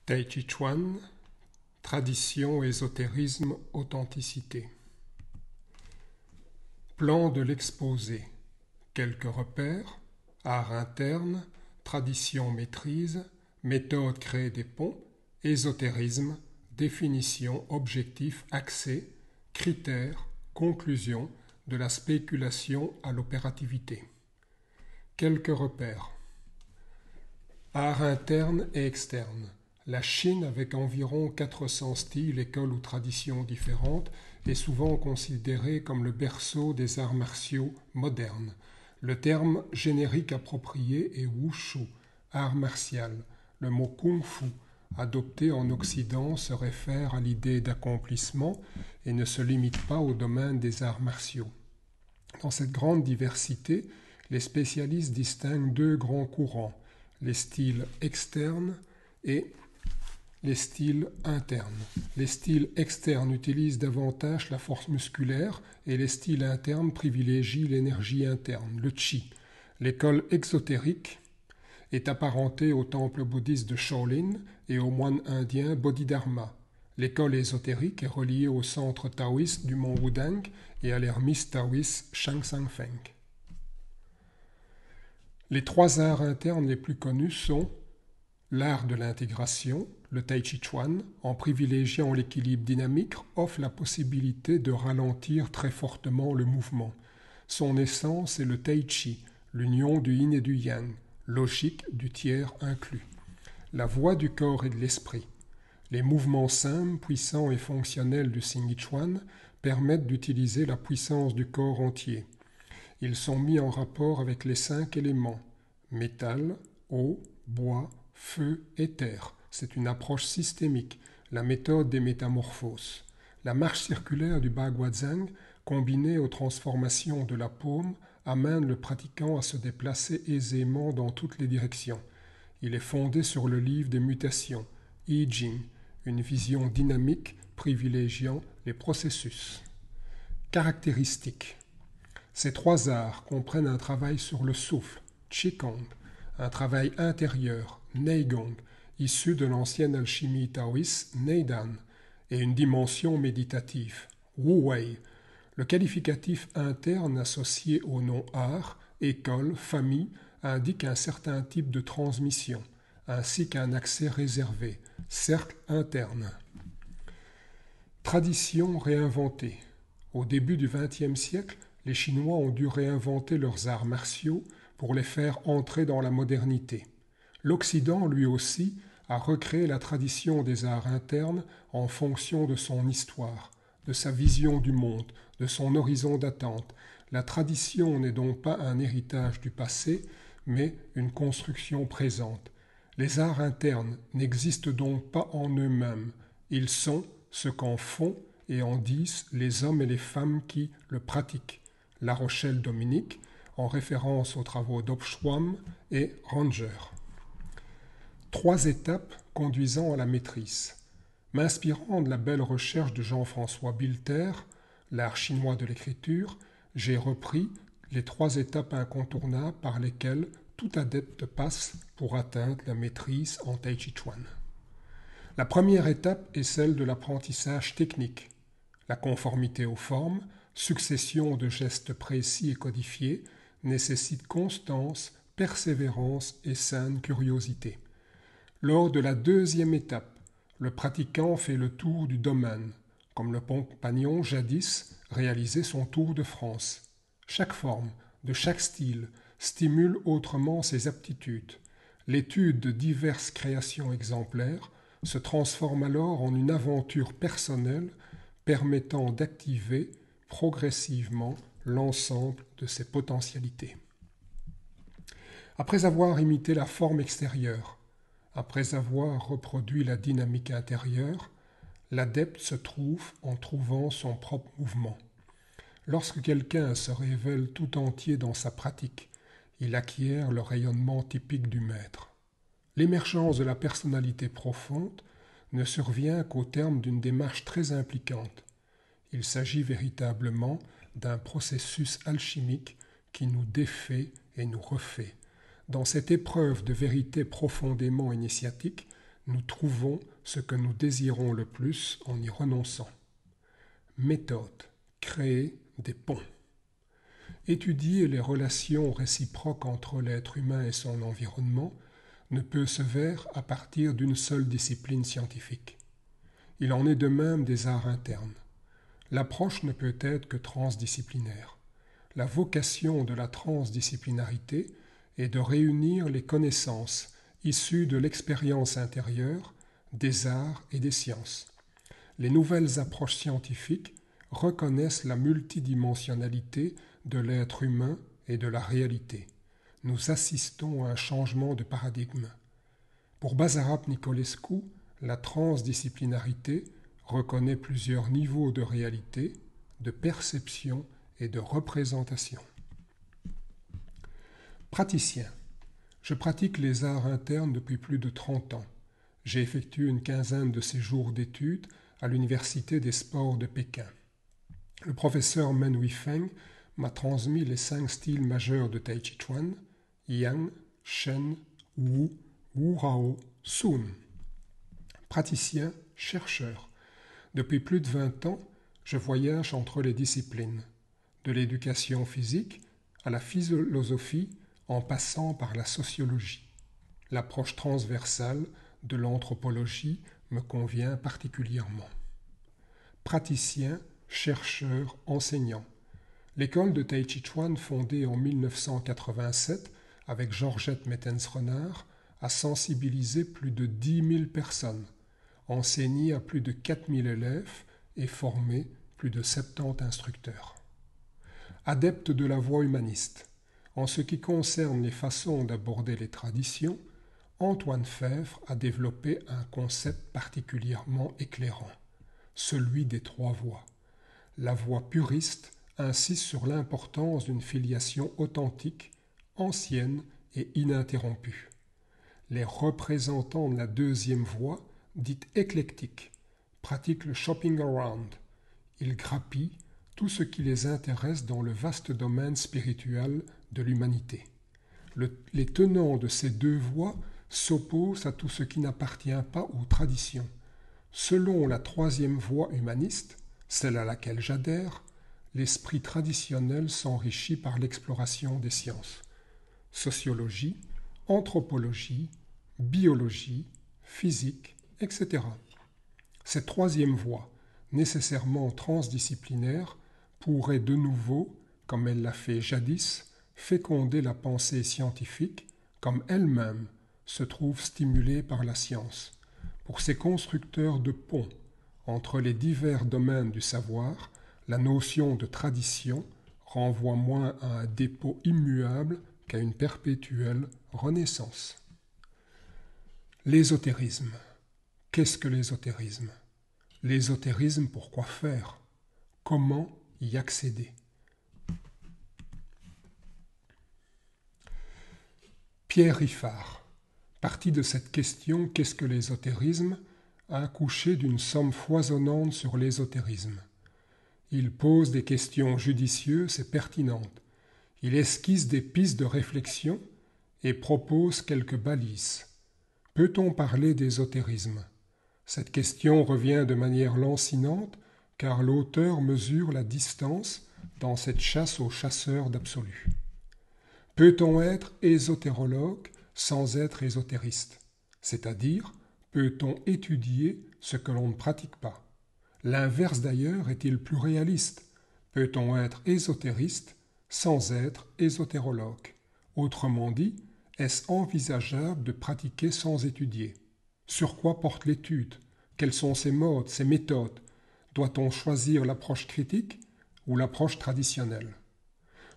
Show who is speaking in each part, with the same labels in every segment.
Speaker 1: Tai Chi Chuan, tradition, ésotérisme, authenticité. Plan de l'exposé. Quelques repères, art interne, tradition maîtrise, méthode créer des ponts, ésotérisme, définition, objectif, accès, critères, conclusion, de la spéculation à l'opérativité. Quelques repères. Art interne et externe. La Chine, avec environ 400 styles, écoles ou traditions différentes, est souvent considérée comme le berceau des arts martiaux modernes. Le terme générique approprié est Wushu, art martial. Le mot Kung Fu, adopté en Occident, se réfère à l'idée d'accomplissement et ne se limite pas au domaine des arts martiaux. Dans cette grande diversité, les spécialistes distinguent deux grands courants, les styles externes et les styles internes. Les styles externes utilisent davantage la force musculaire et les styles internes privilégient l'énergie interne, le chi. L'école exotérique est apparentée au temple bouddhiste de Shaolin et au moine indien Bodhidharma. L'école ésotérique est reliée au centre taoïste du mont Wudang et à l'ermite taoïste Shangshangfeng. Les trois arts internes les plus connus sont l'art de l'intégration, le Tai Chi Chuan, en privilégiant l'équilibre dynamique, offre la possibilité de ralentir très fortement le mouvement. Son essence est le Tai Chi, l'union du yin et du yang, logique du tiers inclus. La voie du corps et de l'esprit. Les mouvements simples, puissants et fonctionnels du Xing Chuan permettent d'utiliser la puissance du corps entier. Ils sont mis en rapport avec les 5 éléments, métal, eau, bois, feu et terre. C'est une approche systémique, la méthode des métamorphoses. La marche circulaire du Baguazhang, combinée aux transformations de la paume, amène le pratiquant à se déplacer aisément dans toutes les directions. Il est fondé sur le livre des mutations, I Ching, une vision dynamique privilégiant les processus. Caractéristiques. Ces trois arts comprennent un travail sur le souffle, Qigong, un travail intérieur, Neigong, issu de l'ancienne alchimie taoïste, Neidan, et une dimension méditative, Wu Wei. Le qualificatif interne associé au nom art, école, famille, indique un certain type de transmission, ainsi qu'un accès réservé, cercle interne. Tradition réinventée. Au début du XXe siècle, les Chinois ont dû réinventer leurs arts martiaux pour les faire entrer dans la modernité. L'Occident, lui aussi, a recréé la tradition des arts internes en fonction de son histoire, de sa vision du monde, de son horizon d'attente. La tradition n'est donc pas un héritage du passé, mais une construction présente. Les arts internes n'existent donc pas en eux-mêmes. Ils sont ce qu'en font et en disent les hommes et les femmes qui le pratiquent. La Rochelle Dominique, en référence aux travaux d'Obschwam et Ranger. 3 étapes conduisant à la maîtrise. M'inspirant de la belle recherche de Jean-François Bilter, l'art chinois de l'écriture, j'ai repris les 3 étapes incontournables par lesquelles tout adepte passe pour atteindre la maîtrise en Tai Chi Chuan. La première étape est celle de l'apprentissage technique. La conformité aux formes, succession de gestes précis et codifiés, nécessite constance, persévérance et saine curiosité. Lors de la deuxième étape, le pratiquant fait le tour du domaine, comme le compagnon jadis réalisait son tour de France. Chaque forme, de chaque style, stimule autrement ses aptitudes. L'étude de diverses créations exemplaires se transforme alors en une aventure personnelle permettant d'activer progressivement l'ensemble de ses potentialités. Après avoir imité la forme extérieure, après avoir reproduit la dynamique intérieure, l'adepte se trouve en trouvant son propre mouvement. Lorsque quelqu'un se révèle tout entier dans sa pratique, il acquiert le rayonnement typique du maître. L'émergence de la personnalité profonde ne survient qu'au terme d'une démarche très impliquante. Il s'agit véritablement d'un processus alchimique qui nous défait et nous refait. Dans cette épreuve de vérité profondément initiatique, nous trouvons ce que nous désirons le plus en y renonçant. Méthode, créer des ponts. Étudier les relations réciproques entre l'être humain et son environnement ne peut se faire à partir d'une seule discipline scientifique. Il en est de même des arts internes. L'approche ne peut être que transdisciplinaire. La vocation de la transdisciplinarité est de réunir les connaissances issues de l'expérience intérieure, des arts et des sciences. Les nouvelles approches scientifiques reconnaissent la multidimensionnalité de l'être humain et de la réalité. Nous assistons à un changement de paradigme. Pour Basarab Nicolescu, la transdisciplinarité reconnaît plusieurs niveaux de réalité, de perception et de représentation. Praticien. Je pratique les arts internes depuis plus de 30 ans. J'ai effectué une quinzaine de séjours d'études à l'Université des sports de Pékin. Le professeur Men Weifeng m'a transmis les 5 styles majeurs de Tai Chi Chuan, Yang, Shen, Wu, Wu Rao, Sun. Praticien, chercheur. Depuis plus de 20 ans, je voyage entre les disciplines, de l'éducation physique à la philosophie en passant par la sociologie. L'approche transversale de l'anthropologie me convient particulièrement. Praticien, chercheur, enseignant. L'école de Tai Chi Chuan, fondée en 1987 avec Georgette Mettens-Renard, a sensibilisé plus de 10 000 personnes, enseigné à plus de 4 000 élèves et formé plus de 70 instructeurs. Adepte de la voie humaniste, en ce qui concerne les façons d'aborder les traditions, Antoine Fèvre a développé un concept particulièrement éclairant, celui des 3 voies. La voie puriste insiste sur l'importance d'une filiation authentique, ancienne et ininterrompue. Les représentants de la 2e voie, dite éclectique, pratiquent le shopping around. Ils grappillent tout ce qui les intéresse dans le vaste domaine spirituel de l'humanité. Les tenants de ces 2 voies s'opposent à tout ce qui n'appartient pas aux traditions. Selon la 3e voie humaniste, celle à laquelle j'adhère, l'esprit traditionnel s'enrichit par l'exploration des sciences. Sociologie, anthropologie, biologie, physique, etc. Cette 3e voie, nécessairement transdisciplinaire, pourrait de nouveau, comme elle l'a fait jadis, féconder la pensée scientifique, comme elle-même se trouve stimulée par la science. Pour ces constructeurs de ponts entre les divers domaines du savoir, la notion de tradition renvoie moins à un dépôt immuable qu'à une perpétuelle renaissance. L'ésotérisme. Qu'est-ce que l'ésotérisme? L'ésotérisme, pourquoi faire? Comment y accéder? Pierre Riffard, parti de cette question « Qu'est-ce que l'ésotérisme ?» a accouché d'une somme foisonnante sur l'ésotérisme. Il pose des questions judicieuses et pertinentes. Il esquisse des pistes de réflexion et propose quelques balises. Peut-on parler d'ésotérisme? Cette question revient de manière lancinante car l'auteur mesure la distance dans cette chasse aux chasseurs d'absolu. Peut-on être ésotérologue sans être ésotériste? C'est-à-dire, peut-on étudier ce que l'on ne pratique pas? L'inverse d'ailleurs est-il plus réaliste? Peut-on être ésotériste sans être ésotérologue? Autrement dit, est-ce envisageable de pratiquer sans étudier? Sur quoi porte l'étude? Quels sont ses modes, ses méthodes? Doit-on choisir l'approche critique ou l'approche traditionnelle?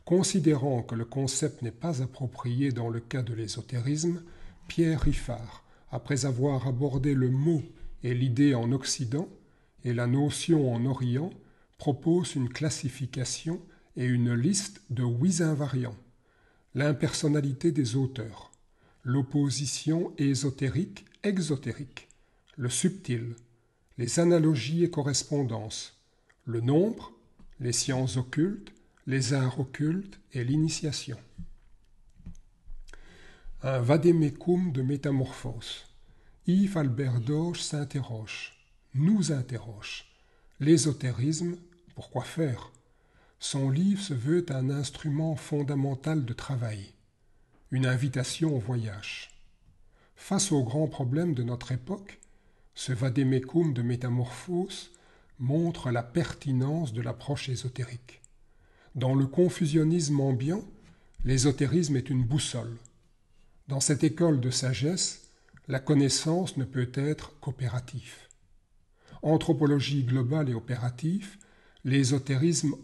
Speaker 1: Considérant que le concept n'est pas approprié dans le cas de l'ésotérisme, Pierre Riffard, après avoir abordé le mot et l'idée en Occident et la notion en Orient, propose une classification et une liste de 8 invariants. L'impersonnalité des auteurs, l'opposition ésotérique-exotérique, le subtil, les analogies et correspondances, le nombre, les sciences occultes, les arts occultes et l'initiation. Un vadémécum de métamorphose. Yves Albert Dauge s'interroge, nous interroge. L'ésotérisme, pourquoi faire? Son livre se veut un instrument fondamental de travail, une invitation au voyage. Face aux grands problèmes de notre époque, ce vadémécum de métamorphose montre la pertinence de l'approche ésotérique. Dans le confusionnisme ambiant, l'ésotérisme est une boussole. Dans cette école de sagesse, la connaissance ne peut être qu'opérative. Anthropologie globale et opérative, l'ésotérisme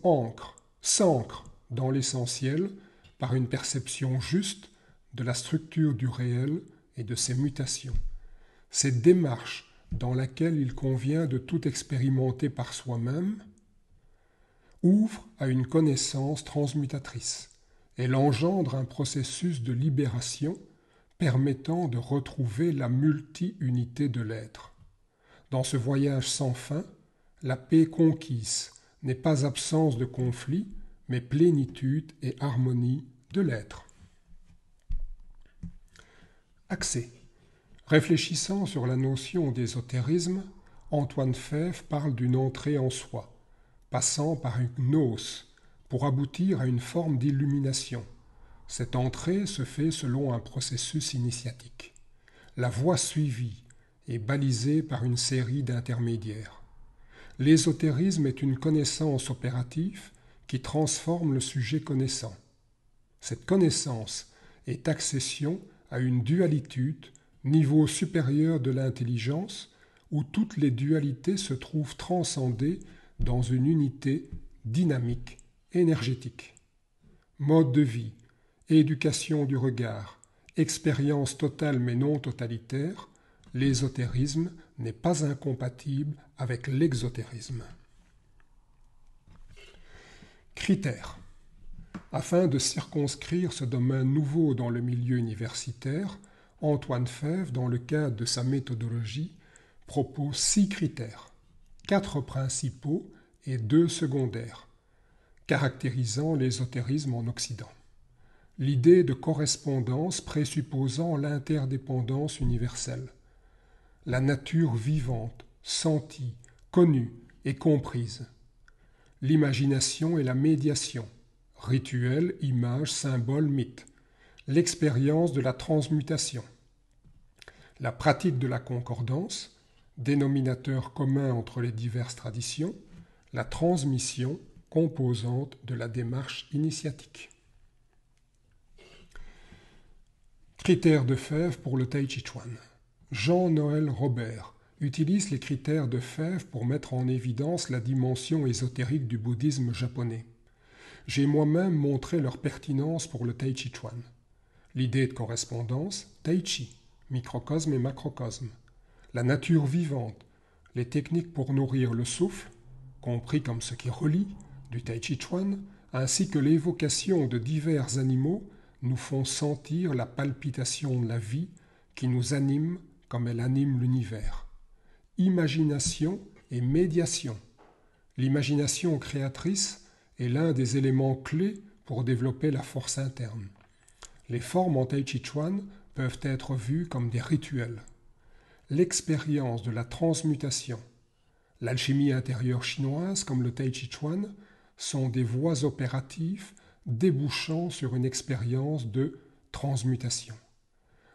Speaker 1: s'ancre dans l'essentiel par une perception juste de la structure du réel et de ses mutations. Cette démarche dans laquelle il convient de tout expérimenter par soi-même ouvre à une connaissance transmutatrice. Elle engendre un processus de libération permettant de retrouver la multi-unité de l'être. Dans ce voyage sans fin, la paix conquise n'est pas absence de conflit, mais plénitude et harmonie de l'être. Accès. Réfléchissant sur la notion d'ésotérisme, Antoine Fèvre parle d'une entrée en soi, passant par une gnose, pour aboutir à une forme d'illumination. Cette entrée se fait selon un processus initiatique. La voie suivie est balisée par une série d'intermédiaires. L'ésotérisme est une connaissance opérative qui transforme le sujet connaissant. Cette connaissance est accession à une dualitude, niveau supérieur de l'intelligence, où toutes les dualités se trouvent transcendées dans une unité dynamique, énergétique. Mode de vie, éducation du regard, expérience totale mais non totalitaire, l'ésotérisme n'est pas incompatible avec l'exotérisme. Critères. Afin de circonscrire ce domaine nouveau dans le milieu universitaire, Antoine Fèvre, dans le cadre de sa méthodologie, propose 6 critères, 4 principaux et 2 secondaires, caractérisant l'ésotérisme en Occident. L'idée de correspondance présupposant l'interdépendance universelle. La nature vivante, sentie, connue et comprise. L'imagination et la médiation. Rituel, image, symbole, mythe. L'expérience de la transmutation. La pratique de la concordance, dénominateur commun entre les diverses traditions. La transmission, composante de la démarche initiatique. Critères de Fèvre pour le Tai Chi Chuan. Jean-Noël Robert utilise les critères de Fèvre pour mettre en évidence la dimension ésotérique du bouddhisme japonais. J'ai moi-même montré leur pertinence pour le Tai Chi Chuan. L'idée de correspondance, Tai Chi, microcosme et macrocosme. La nature vivante, les techniques pour nourrir le souffle, compris comme ce qui relie, du Tai Chi Chuan, ainsi que l'évocation de divers animaux nous font sentir la palpitation de la vie qui nous anime comme elle anime l'univers. Imagination et médiation. L'imagination créatrice est l'un des éléments clés pour développer la force interne. Les formes en Tai Chi Chuan peuvent être vues comme des rituels. L'expérience de la transmutation, l'alchimie intérieure chinoise comme le Tai Chi Chuan sont des voies opératives débouchant sur une expérience de transmutation.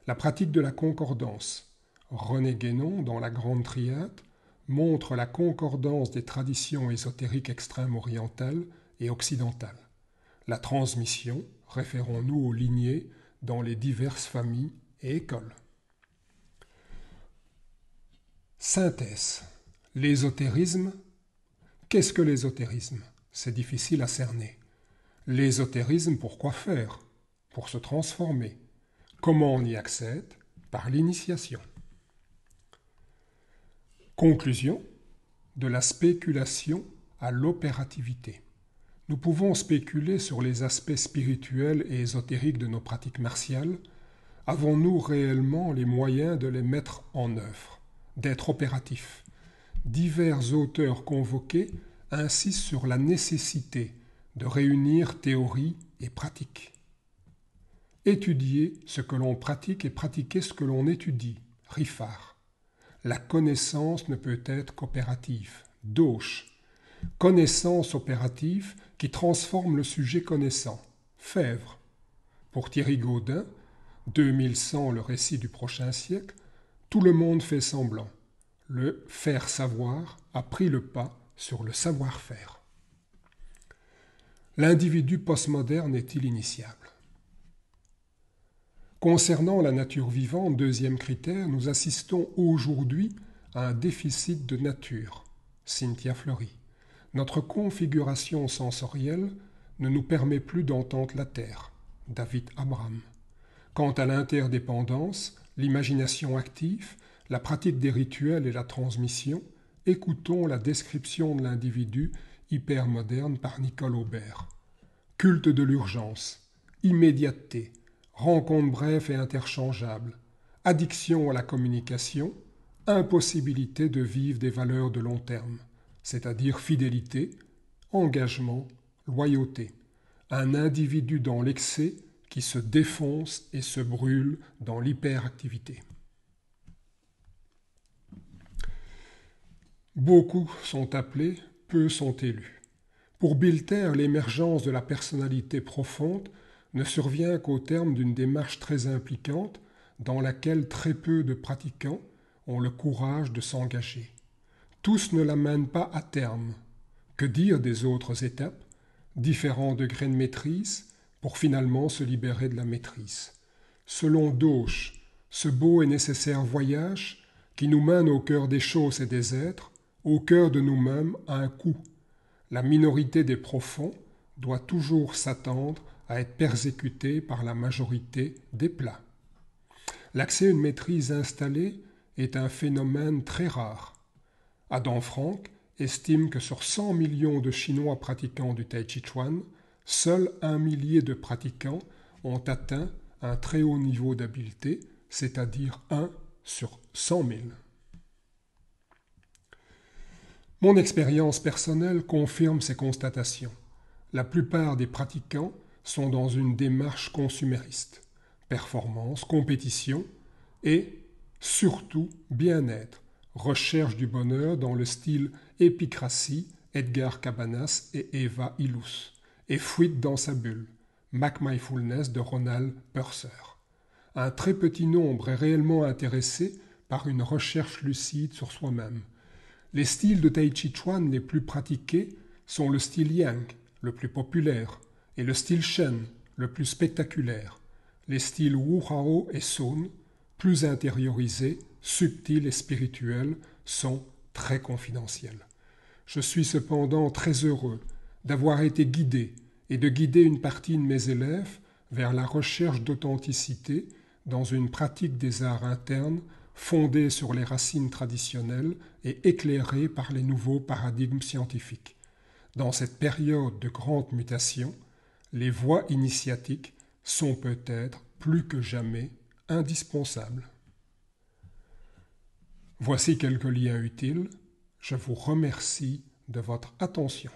Speaker 1: La pratique de la concordance, René Guénon dans la Grande Triade, montre la concordance des traditions ésotériques extrême-orientales et occidentales. La transmission, référons-nous aux lignées dans les diverses familles et écoles. Synthèse. L'ésotérisme. Qu'est-ce que l'ésotérisme? C'est difficile à cerner. L'ésotérisme, pourquoi faire? Pour se transformer. Comment on y accède? Par l'initiation. Conclusion. De la spéculation à l'opérativité. Nous pouvons spéculer sur les aspects spirituels et ésotériques de nos pratiques martiales. Avons-nous réellement les moyens de les mettre en œuvre, d'être opératifs? Divers auteurs convoqués insistent sur la nécessité de réunir théorie et pratique. Étudier ce que l'on pratique et pratiquer ce que l'on étudie, Riffard. la connaissance ne peut être qu'opérative. Dauch. Connaissance opérative qui transforme le sujet connaissant. Fèvre. Pour Thierry Gaudin, 2100, le récit du prochain siècle, tout le monde fait semblant. Le faire savoir a pris le pas sur le savoir-faire. L'individu postmoderne est-il initiable? Concernant la nature vivante, deuxième critère, nous assistons aujourd'hui à un déficit de nature. Cynthia Fleury. Notre configuration sensorielle ne nous permet plus d'entendre la Terre. David Abraham. Quant à l'interdépendance, l'imagination active, la pratique des rituels et la transmission, écoutons la description de l'individu hypermoderne par Nicole Aubert. Culte de l'urgence, immédiateté, rencontres brèves et interchangeables, addiction à la communication, impossibilité de vivre des valeurs de long terme, c'est-à-dire fidélité, engagement, loyauté. Un individu dans l'excès qui se défonce et se brûle dans l'hyperactivité. Beaucoup sont appelés, peu sont élus. Pour Bilter, l'émergence de la personnalité profonde ne survient qu'au terme d'une démarche très impliquante dans laquelle très peu de pratiquants ont le courage de s'engager. Tous ne l'amènent pas à terme. Que dire des autres étapes, différents degrés de maîtrise, pour finalement se libérer de la maîtrise? Selon Dauch, ce beau et nécessaire voyage qui nous mène au cœur des choses et des êtres, au cœur de nous-mêmes, a un coût. La minorité des profonds doit toujours s'attendre à être persécutée par la majorité des plats. L'accès à une maîtrise installée est un phénomène très rare. Adam Frank estime que sur 100 millions de Chinois pratiquants du Tai Chi Chuan, seuls 1 millier de pratiquants ont atteint un très haut niveau d'habileté, c'est-à-dire 1 sur 100 000. Mon expérience personnelle confirme ces constatations. La plupart des pratiquants sont dans une démarche consumériste, performance, compétition et, surtout, bien-être, recherche du bonheur dans le style épicratie, Edgar Cabanas et Eva Illouz, et fuite dans sa bulle, McMindfulness de Ronald Purser. Un très petit nombre est réellement intéressé par une recherche lucide sur soi-même. Les styles de Tai Chi Chuan les plus pratiqués sont le style Yang, le plus populaire, et le style Shen, le plus spectaculaire. Les styles Wu Hao et Sun, plus intériorisés, subtils et spirituels, sont très confidentiels. Je suis cependant très heureux d'avoir été guidé et de guider une partie de mes élèves vers la recherche d'authenticité dans une pratique des arts internes fondée sur les racines traditionnelles et éclairée par les nouveaux paradigmes scientifiques. Dans cette période de grande mutation, les voies initiatiques sont peut-être plus que jamais indispensables. Voici quelques liens utiles. Je vous remercie de votre attention.